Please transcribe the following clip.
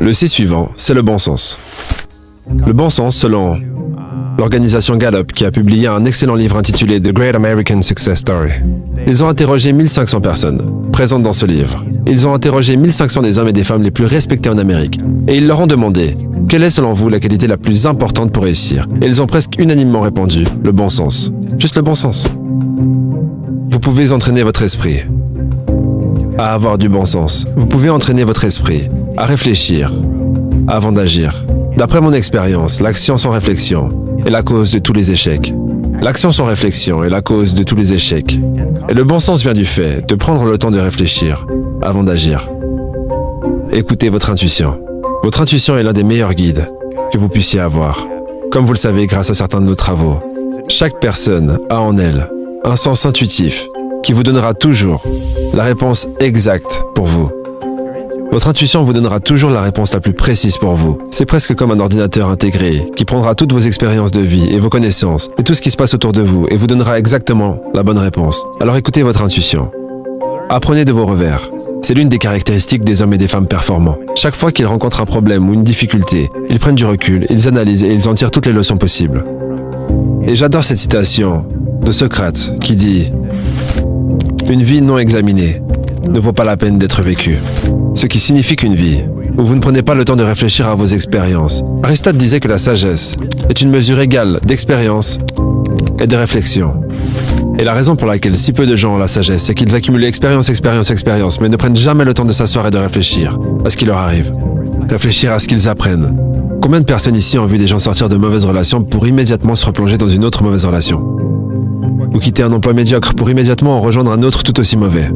Le C suivant, c'est le bon sens. Le bon sens, selon l'organisation Gallup, qui a publié un excellent livre intitulé The Great American Success Story. Ils ont interrogé 1500 personnes présentes dans ce livre. Ils ont interrogé 1500 des hommes et des femmes les plus respectés en Amérique. Et ils leur ont demandé, quelle est selon vous la qualité la plus importante pour réussir? Et ils ont presque unanimement répondu, le bon sens. Juste le bon sens. Vous pouvez entraîner votre esprit à avoir du bon sens. Vous pouvez entraîner votre esprit à réfléchir avant d'agir. D'après mon expérience, l'action sans réflexion est la cause de tous les échecs. L'action sans réflexion est la cause de tous les échecs. Et le bon sens vient du fait de prendre le temps de réfléchir avant d'agir. Écoutez votre intuition. Votre intuition est l'un des meilleurs guides que vous puissiez avoir. Comme vous le savez grâce à certains de nos travaux, chaque personne a en elle un sens intuitif qui vous donnera toujours la réponse exacte pour vous. Votre intuition vous donnera toujours la réponse la plus précise pour vous. C'est presque comme un ordinateur intégré qui prendra toutes vos expériences de vie et vos connaissances et tout ce qui se passe autour de vous et vous donnera exactement la bonne réponse. Alors écoutez votre intuition. Apprenez de vos revers. C'est l'une des caractéristiques des hommes et des femmes performants. Chaque fois qu'ils rencontrent un problème ou une difficulté, ils prennent du recul, ils analysent et ils en tirent toutes les leçons possibles. Et j'adore cette citation de Socrate qui dit « Une vie non examinée ne vaut pas la peine d'être vécue ». Ce qui signifie qu'une vie où vous ne prenez pas le temps de réfléchir à vos expériences. Aristote disait que la sagesse est une mesure égale d'expérience et de réflexion. Et la raison pour laquelle si peu de gens ont la sagesse, c'est qu'ils accumulent expérience, mais ne prennent jamais le temps de s'asseoir et de réfléchir à ce qui leur arrive. Réfléchir à ce qu'ils apprennent. Combien de personnes ici ont vu des gens sortir de mauvaises relations pour immédiatement se replonger dans une autre mauvaise relation? Ou quitter un emploi médiocre pour immédiatement en rejoindre un autre tout aussi mauvais?